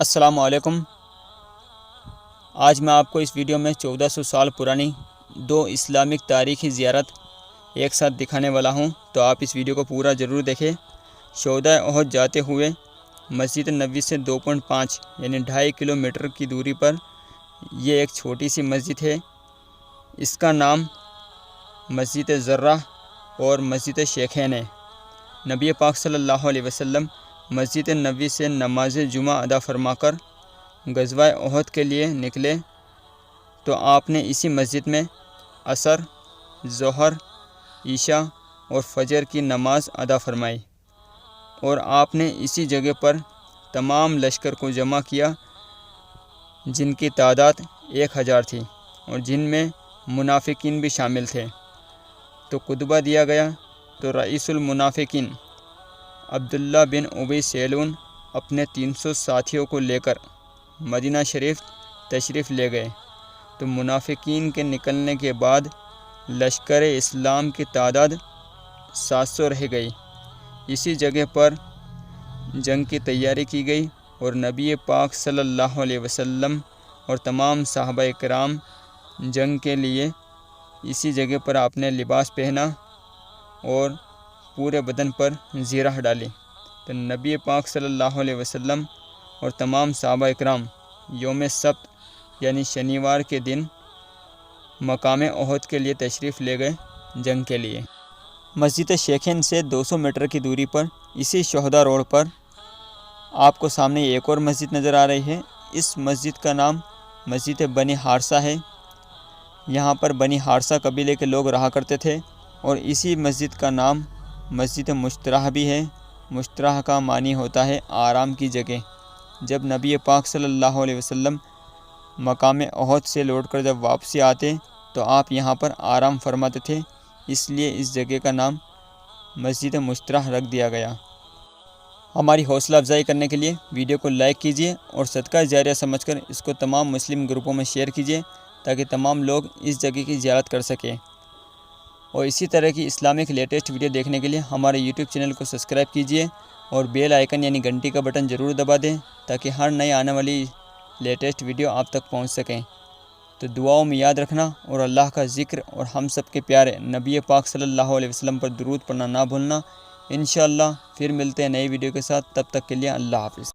السلام علیکم۔ آج میں آپ کو اس ویڈیو میں 1400 سال پرانی دو اسلامک تاریخی زیارت ایک ساتھ دکھانے والا ہوں، تو آپ اس ویڈیو کو پورا ضرور دیکھیں۔ شہدائے احد جاتے ہوئے مسجد نبوی سے 2.5 یعنی 2.5 کلومیٹر کی دوری پر یہ ایک چھوٹی سی مسجد ہے۔ اس کا نام مسجد زرہ اور مسجد شیخین ہے۔ نبی پاک صلی اللہ علیہ وسلم مسجد نبوی سے نماز جمعہ ادا فرما کر غزوہ احد کے لیے نکلے تو آپ نے اسی مسجد میں عصر، ظہر، عشاء اور فجر کی نماز ادا فرمائی، اور آپ نے اسی جگہ پر تمام لشکر کو جمع کیا جن کی تعداد 1000 تھی اور جن میں منافقین بھی شامل تھے۔ تو خطبہ دیا گیا تو رئیس المنافقین عبداللہ بن ابی سیلون اپنے 300 ساتھیوں کو لے کر مدینہ شریف تشریف لے گئے۔ تو منافقین کے نکلنے کے بعد لشکر اسلام کی تعداد 700 رہ گئی۔ اسی جگہ پر جنگ کی تیاری کی گئی اور نبی پاک صلی اللہ علیہ وسلم اور تمام صحابہ کرام جنگ کے لیے اسی جگہ پر آپ نے لباس پہنا اور پورے بدن پر زیرہ ڈالی۔ تو نبی پاک صلی اللہ علیہ وسلم اور تمام صحابہ اکرام یوم سبت یعنی شنیوار کے دن مقام احد کے لیے تشریف لے گئے جنگ کے لیے۔ مسجد شیخین سے 200 میٹر کی دوری پر اسی شہداء روڈ پر آپ کو سامنے ایک اور مسجد نظر آ رہی ہے۔ اس مسجد کا نام مسجد بنی حارثہ ہے۔ یہاں پر بنی حارثہ قبیلے کے لوگ رہا کرتے تھے، اور اسی مسجد کا نام مسجد مشترہ بھی ہے۔ مشترہ کا معنی ہوتا ہے آرام کی جگہ۔ جب نبی پاک صلی اللہ علیہ وسلم مقام احد سے لوٹ کر جب واپسی آتے تو آپ یہاں پر آرام فرماتے تھے، اس لیے اس جگہ کا نام مسجد مشترہ رکھ دیا گیا۔ ہماری حوصلہ افزائی کرنے کے لیے ویڈیو کو لائک کیجیے اور صدقہ جاریہ سمجھ کر اس کو تمام مسلم گروپوں میں شیئر کیجیے تاکہ تمام لوگ اس جگہ کی زیارت کر سکیں۔ اور اسی طرح کی اسلامک لیٹسٹ ویڈیو دیکھنے کے لیے ہمارے یوٹیوب چینل کو سبسکرائب کیجیے اور بیل آئیکن یعنی گھنٹی کا بٹن ضرور دبا دیں تاکہ ہر نئے آنے والی لیٹسٹ ویڈیو آپ تک پہنچ سکیں۔ تو دعاؤں میں یاد رکھنا اور اللہ کا ذکر اور ہم سب کے پیارے نبی پاک صلی اللہ علیہ وسلم پر درود پڑھنا نہ بھولنا۔ انشاءاللہ پھر ملتے ہیں نئی ویڈیو کے ساتھ، تب تک کے لیے اللہ حافظ۔